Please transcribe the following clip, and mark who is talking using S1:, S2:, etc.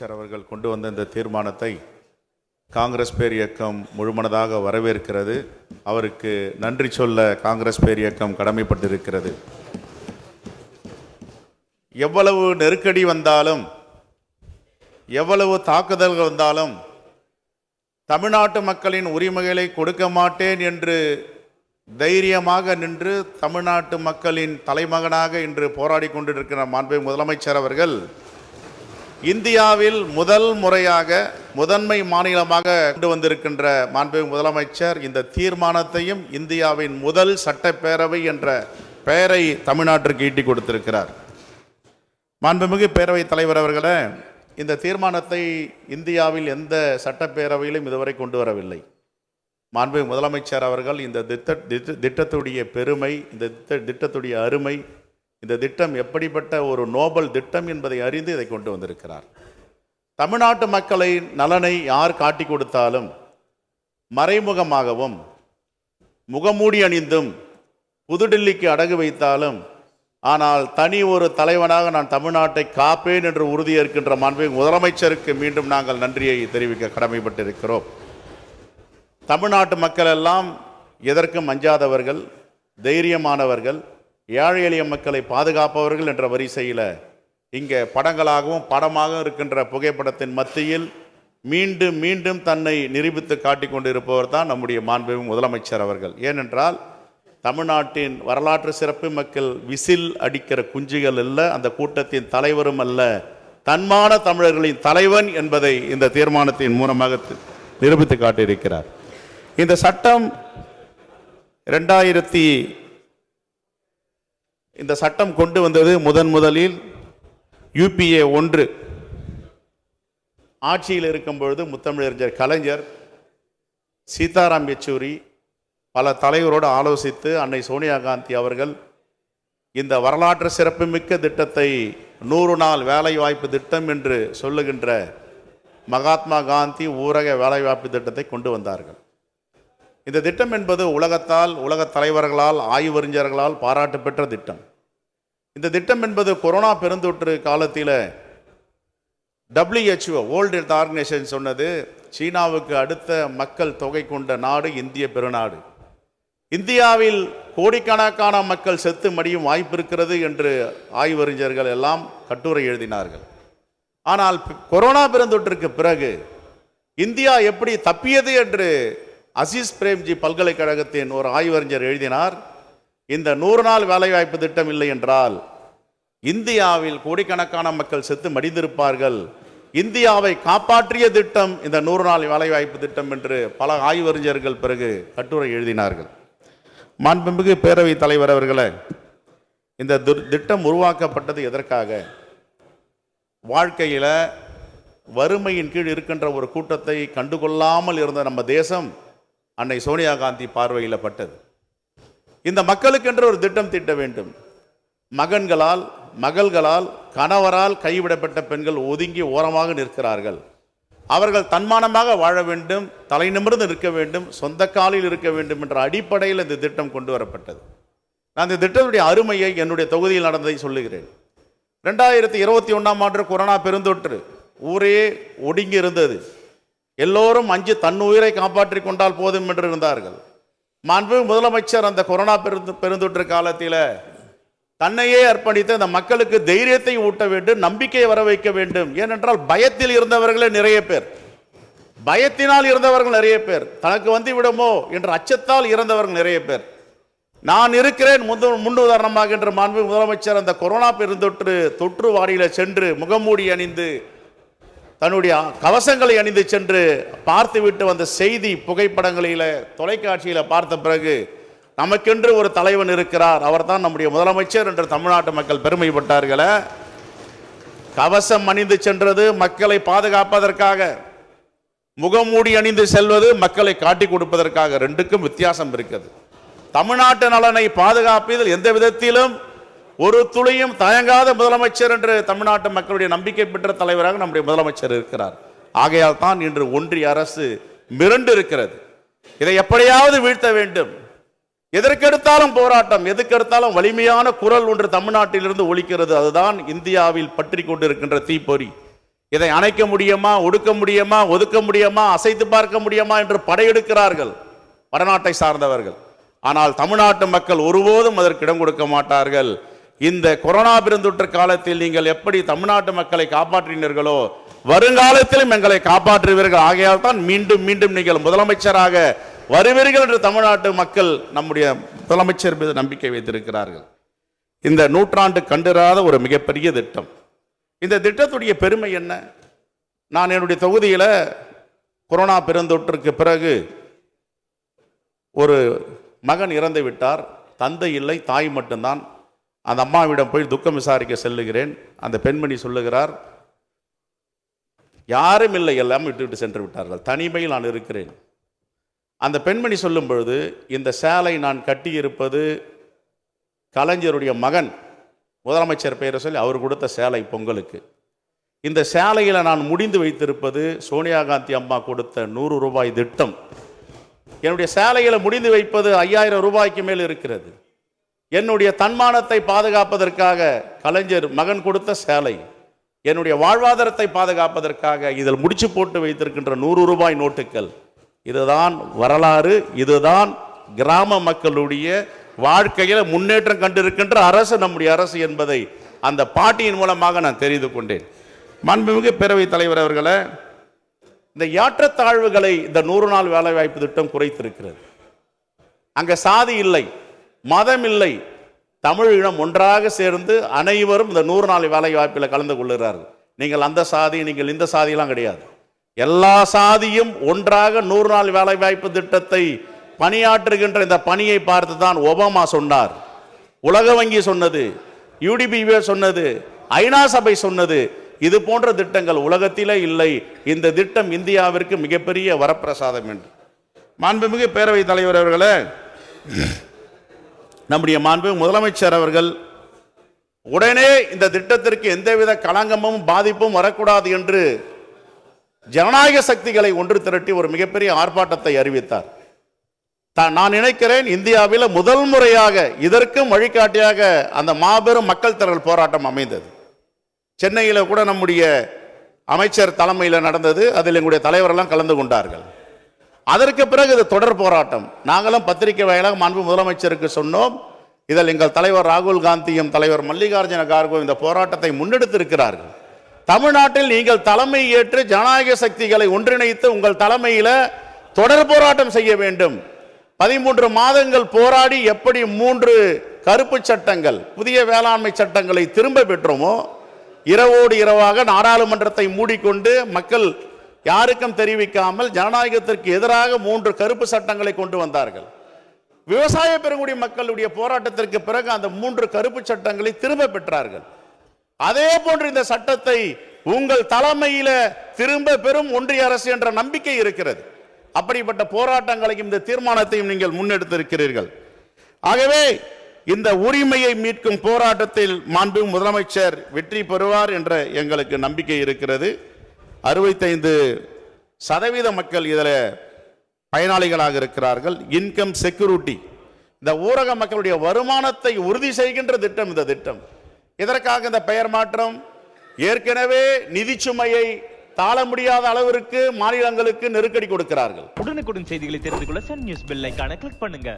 S1: முதலமைச்சர் அவர்கள் கொண்டு வந்த இந்த தீர்மானத்தை காங்கிரஸ் பேர் இயக்கம் முழுமனதாக வரவேற்கிறது. அவருக்கு நன்றி சொல்ல காங்கிரஸ் பேர் இயக்கம் கடமைப்பட்டிருக்கிறது. எவ்வளவு நெருக்கடி வந்தாலும், எவ்வளவு தாக்குதல்கள் வந்தாலும் தமிழ்நாட்டு மக்களின் உரிமைகளை கொடுக்க மாட்டேன் என்று தைரியமாக நின்று தமிழ்நாட்டு மக்களின் தலைமகனாக இன்று போராடி கொண்டிருக்கிற மாண்புமிகு முதலமைச்சர் அவர்கள் இந்தியாவில் முதல் முறையாக முதன்மை மாநிலமாக கொண்டு வந்திருக்கின்ற மாண்புமிகு முதலமைச்சர் இந்த தீர்மானத்தையும் இந்தியாவின் முதல் சட்டப்பேரவை என்ற பெயரை தமிழ்நாட்டிற்கு ஈட்டி கொடுத்திருக்கிறார். மாண்புமிகு பேரவைத் தலைவர் அவர்களே, இந்த தீர்மானத்தை இந்தியாவில் எந்த சட்டப்பேரவையிலும் இதுவரை கொண்டு வரவில்லை. மாண்புமிகு முதலமைச்சர் அவர்கள் இந்த திட்டத்துடைய பெருமை, இந்த திட்டத்துடைய அருமை, இந்த திட்டம் எப்படிப்பட்ட ஒரு நோபல் திட்டம் என்பதை அறிந்து இதை கொண்டு வந்திருக்கிறார். தமிழ்நாட்டு மக்களின் நலனை யார் காட்டி கொடுத்தாலும், மறைமுகமாகவும் முகமூடி அணிந்தும் புதுடில்லிக்கு அடகு வைத்தாலும், ஆனால் தனி ஒரு தலைவனாக நான் தமிழ்நாட்டை காப்பேன் என்று உறுதியேற்கின்ற மாண்புமிகு முதலமைச்சருக்கு மீண்டும் நாங்கள் நன்றியை தெரிவிக்க கடமைப்பட்டிருக்கிறோம். தமிழ்நாட்டு மக்கள் எல்லாம் எதற்கும் அஞ்சாதவர்கள், தைரியமானவர்கள், ஏழை எளிய மக்களை பாதுகாப்பவர்கள் என்ற வரிசையில் இங்கே படங்களாகவும் படமாக இருக்கின்ற புகைப்படத்தின் மத்தியில் மீண்டும் மீண்டும் தன்னை நிரூபித்து காட்டிக் கொண்டிருப்பவர் தான் நம்முடைய மாண்புமிகு முதலமைச்சர் அவர்கள். ஏனென்றால் தமிழ்நாட்டின் வரலாற்று சிறப்பு மக்கள் விசில் அடிக்கிற குஞ்சுகள் அல்ல, அந்த கூட்டத்தின் தலைவரும் அல்ல, தன்மான தமிழர்களின் தலைவன் என்பதை இந்த தீர்மானத்தின் மூலமாக நிரூபித்து காட்டியிருக்கிறார். இந்த சட்டம் இந்த சட்டம் கொண்டு வந்தது முதலில் UPA 1 ஆட்சியில் இருக்கும் பொழுது முத்தமிழறிஞர் கலைஞர், சீதாராம் யெச்சூரி பல தலைவரோடு ஆலோசித்து அன்னை சோனியா காந்தி அவர்கள் இந்த வரலாற்று சிறப்புமிக்க திட்டத்தை 100 நாள் வேலைவாய்ப்பு திட்டம் என்று சொல்லுகின்ற மகாத்மா காந்தி ஊரக வேலைவாய்ப்பு திட்டத்தை கொண்டு வந்தார்கள். இந்த திட்டம் என்பது உலக தலைவர்களால், ஆய்வறிஞர்களால் பாராட்டு பெற்ற திட்டம். இந்த திட்டம் என்பது கொரோனா பெருந்தொற்று காலத்தில் WHO வேர்ல்டு ஹெல்த் ஆர்கனைசேஷன் சொன்னது, சீனாவுக்கு அடுத்த மக்கள் தொகை கொண்ட நாடு இந்திய பெருநாடு, இந்தியாவில் கோடிக்கணக்கான மக்கள் செத்து மடியும் வாய்ப்பு இருக்கிறது என்று ஆய்வறிஞர்கள் எல்லாம் கட்டுரை எழுதினார்கள். ஆனால் கொரோனா பெருந்தொற்றுக்கு பிறகு இந்தியா எப்படி தப்பியது என்று அசீஸ் பிரேம்ஜி பல்கலைக்கழகத்தின் ஒரு ஆய்வறிஞர் எழுதினார். இந்த 100 நாள் வேலைவாய்ப்பு திட்டம் இல்லை என்றால் இந்தியாவில் கோடிக்கணக்கான மக்கள் செத்து மடிந்திருப்பார்கள். இந்தியாவை காப்பாற்றிய திட்டம் இந்த 100 நாள் வேலைவாய்ப்பு திட்டம் என்று பல ஆய்வறிஞர்கள் பிறகு கட்டுரை எழுதினார்கள். மாண்புமிகு பேரவைத் தலைவர் அவர்களே, இந்த திட்டம் உருவாக்கப்பட்டது எதற்காக? வாழ்க்கையில் வறுமையின் கீழ் இருக்கின்ற ஒரு கூட்டத்தை கண்டுகொள்ளாமல் இருந்த நம்ம தேசம் அன்னை சோனியா காந்தி பார்வையில் பட்டது. இந்த மக்களுக்கென்று ஒரு திட்டம் தீட்ட வேண்டும். மகன்களால், மகள்களால், கணவரால் கைவிடப்பட்ட பெண்கள் ஒதுங்கி ஓரமாக நிற்கிறார்கள். அவர்கள் தன்மானமாக வாழ வேண்டும், தலை நிமிர்ந்து நிற்க வேண்டும், சொந்த காலில் இருக்க வேண்டும் என்ற அடிப்படையில் இந்த திட்டம் கொண்டு வரப்பட்டது. நான் இந்த திட்டத்துடைய அருமையை என்னுடைய தொகுதியில் நடந்ததை சொல்லுகிறேன். 2021ஆம் ஆண்டு கொரோனா பெருந்தொற்று, ஊரே ஒடுங்கி இருந்தது. எல்லோரும் அஞ்சு தன் உயிரை காப்பாற்றி கொண்டால் போதும் என்று இருந்தார்கள். மாண்புமிகு முதலமைச்சர் அந்த கொரோனா பெருந்தொற்று காலத்தில் தன்னையே அர்ப்பணித்து அந்த மக்களுக்கு தைரியத்தை ஊட்ட வேண்டும், நம்பிக்கையை வர வைக்க வேண்டும். ஏனென்றால் பயத்தில் இருந்தவர்களே நிறைய பேர், பயத்தினால் இருந்தவர்கள் நிறைய பேர், தனக்கு வந்து விடுமோ என்ற அச்சத்தால் இறந்தவர்கள் நிறைய பேர். நான் இருக்கிறேன் முன் உதாரணமாக என்று மாண்புமிகு முதலமைச்சர் அந்த கொரோனா பெருந்தொற்று தொற்று வாடியில சென்று முகமூடி அணிந்து தன்னுடைய கவசங்களை அணிந்து சென்று பார்த்துவிட்டு வந்த செய்தி புகைப்படங்களில் தொலைக்காட்சியில் பார்த்த பிறகு நமக்கென்று ஒரு தலைவன் இருக்கிறார், அவர் தான் நம்முடைய முதலமைச்சர் என்று தமிழ்நாட்டு மக்கள் பெருமைப்பட்டார்களே. கவசம் அணிந்து சென்றது மக்களை பாதுகாப்பதற்காக, முகமூடி அணிந்து செல்வது மக்களை காட்டி கொடுப்பதற்காக. ரெண்டுக்கும் வித்தியாசம் இருக்கிறது. தமிழ்நாட்டு நலனை பாதுகாப்பதில் எந்த விதத்திலும் ஒரு துளியும் தயங்காத முதலமைச்சர் என்று தமிழ்நாட்டு மக்களுடைய நம்பிக்கை பெற்ற தலைவராக நம்முடைய முதலமைச்சர் இருக்கிறார். ஆகையால் தான் இன்று ஒன்றிய அரசு மிரண்டு இருக்கிறது. இதை எப்படியாவது வீழ்த்த வேண்டும். எதற்கெடுத்தாலும் போராட்டம், எதுக்கெடுத்தாலும் வலிமையான குரல் ஒன்று தமிழ்நாட்டிலிருந்து ஒலிக்கிறது. அதுதான் இந்தியாவில் பற்றி கொண்டிருக்கின்ற தீப்பொறி. இதை அணைக்க முடியுமா, ஒடுக்க முடியுமா, ஒதுக்க முடியுமா, அசைத்து பார்க்க முடியுமா என்று படையெடுக்கிறார்கள் வடநாட்டை சார்ந்தவர்கள். ஆனால் தமிழ்நாட்டு மக்கள் ஒருபோதும் அதற்கு இடம் கொடுக்க மாட்டார்கள். இந்த கொரோனா பெருந்தொற்று காலத்தில் நீங்கள் எப்படி தமிழ்நாட்டு மக்களை காப்பாற்றினீர்களோ வருங்காலத்திலும் எங்களை காப்பாற்றுவீர்கள். ஆகையால் தான் மீண்டும் மீண்டும் நீங்கள் முதலமைச்சராக வருவீர்கள் என்று தமிழ்நாட்டு மக்கள் நம்முடைய முதலமைச்சர் மீது நம்பிக்கை வைத்திருக்கிறார்கள். இந்த நூற்றாண்டு கண்டிராத ஒரு மிகப்பெரிய திட்டம். இந்த திட்டத்துடைய பெருமை என்ன? நான் என்னுடைய தொகுதியில் கொரோனா பெருந்தொற்றுக்கு பிறகு ஒரு மகன் இறந்து விட்டார். தந்தை இல்லை, தாய் மட்டும்தான். அந்த அம்மாவிடம் போய் துக்கம் விசாரிக்க செல்லுகிறேன். அந்த பெண்மணி சொல்லுகிறார், யாரும் இல்லை, எல்லாம் விட்டு சென்று விட்டார்கள், தனிமையில் நான் இருக்கிறேன். அந்த பெண்மணி சொல்லும் பொழுது, இந்த சேலை நான் கட்டியிருப்பது கலைஞருடைய மகன் முதலமைச்சர் பெயரை சொல்லி அவர் கொடுத்த சேலை பொங்கலுக்கு. இந்த சேலையில் நான் முடிந்து வைத்திருப்பது சோனியா காந்தி அம்மா கொடுத்த 100 ரூபாய் திட்டம். என்னுடைய சேலையில் முடிந்து வைப்பது 5000 ரூபாய்க்கு மேல் இருக்கிறது. என்னுடைய தன்மானத்தை பாதுகாப்பதற்காக கலைஞர் மகன் கொடுத்த சேலை, என்னுடைய வாழ்வாதாரத்தை பாதுகாப்பதற்காக இதில் முடிச்சு போட்டு வைத்திருக்கின்ற 100 ரூபாய் நோட்டுகள். இதுதான் வரலாறு. இதுதான் கிராம மக்களுடைய வாழ்க்கையில் முன்னேற்றம் கண்டிருக்கின்ற அரசு நம்முடைய அரசு என்பதை அந்த பாட்டியின் மூலமாக நான் தெரிந்து கொண்டேன். மாண்புமிகு பேரவைத் தலைவர் அவர்களே, இந்த ஏற்றத்தாழ்வுகளை இந்த 100 நாள் வேலைவாய்ப்பு திட்டம் குறைத்திருக்கிறது. அங்கே சாதி இல்லை, மதம் இல்லை, தமிழ் இனம் ஒன்றாக சேர்ந்து அனைவரும் இந்த 100 நாள் வேலை வாய்ப்பில் கலந்து கொள்கிறார்கள். நீங்கள் அந்த சாதி, நீங்கள் இந்த சாதியெல்லாம் கிடையாது. எல்லா சாதியும் ஒன்றாக 100 நாள் வேலை வாய்ப்பு திட்டத்தை பணியாற்றுகின்ற இந்த பணியை பார்த்து தான் ஒபாமா சொன்னார், உலக வங்கி சொன்னது, UDPA சொன்னது, ஐநா சபை சொன்னது. இது போன்ற திட்டங்கள் உலகத்திலே இல்லை. இந்த திட்டம் இந்தியாவிற்கு மிகப்பெரிய வரப்பிரசாதம் என்று. மாண்புமிகு பேரவைத் தலைவர் அவர்களே, நம்முடைய மாண்புமிகு முதலமைச்சர் அவர்கள் உடனே இந்த திட்டத்திற்கு எந்தவித களங்கமும் பாதிப்பும் வரக்கூடாது என்று ஜனநாயக சக்திகளை ஒன்று திரட்டி ஒரு மிகப்பெரிய ஆர்ப்பாட்டத்தை அறிவித்தார். நான் நினைக்கிறேன் இந்தியாவில் முதல் முறையாக இதற்கும் வழிகாட்டியாக அந்த மாபெரும் மக்கள் திரள் போராட்டம் அமைந்தது. சென்னையில் கூட நம்முடைய அமைச்சர் தலைமையில் நடந்தது. அதில் எங்களுடைய தலைவரெல்லாம் கலந்து கொண்டார்கள். அதற்கு பிறகு இது தொடர் போராட்டம். நாங்களும் பத்திரிகை வாயிலாக மாண்பு முதலமைச்சருக்கு சொன்னோம். இதில் எங்கள் தலைவர் ராகுல் காந்தியும் தலைவர் மல்லிகார்ஜுன கார்கே இந்த போராட்டத்தை முன்னெடுத்திருக்கிறார்கள். தமிழ்நாட்டில் நீங்கள் தலைமை ஏற்று ஜனநாயக சக்திகளை ஒன்றிணைத்து உங்கள் தலைமையில் தொடர் போராட்டம் செய்ய வேண்டும். 13 மாதங்கள் போராடி எப்படி 3 கருப்பு சட்டங்கள், புதிய வேளாண்மை சட்டங்களை திரும்ப பெற்றோமோ, இரவோடு இரவாக நாடாளுமன்றத்தை மூடிக்கொண்டு மக்கள் யாருக்கும் தெரிவிக்காமல் ஜனநாயகத்திற்கு எதிராக 3 கருப்பு சட்டங்களை கொண்டு வந்தார்கள். விவசாய பெருங்குடி மக்களுடைய போராட்டத்திற்கு பிறகு அந்த 3 கருப்பு சட்டங்களை திரும்ப பெற்றார்கள். அதே போன்று இந்த சட்டத்தை உங்கள் தலைமையில திரும்ப பெறும் ஒன்றிய அரசு என்ற நம்பிக்கை இருக்கிறது. அப்படிப்பட்ட போராட்டங்களையும் இந்த தீர்மானத்தையும் நீங்கள் முன்னெடுத்திருக்கிறீர்கள். ஆகவே இந்த உரிமையை மீட்கும் போராட்டத்தில் மாண்பு முதலமைச்சர் வெற்றி பெறுவார் என்ற எங்களுக்கு நம்பிக்கை இருக்கிறது. 65% மக்கள் இதில் பயனாளிகளாக இருக்கிறார்கள். இன்கம் செக்யூரிட்டி, இந்த ஊரக மக்களுடைய வருமானத்தை உறுதி செய்கின்ற திட்டம் இந்த திட்டம். இதற்காக இந்த பெயர் மாற்றம். ஏற்கனவே நிதி சுமையை தாழ முடியாத அளவிற்கு மாநிலங்களுக்கு நெருக்கடி கொடுக்கிறார்கள்.
S2: உடனுக்குடன் செய்திகளை தெரிந்து கொள்ள சன் நியூஸ் பெல் ஐகானை கிளிக் பண்ணுங்க.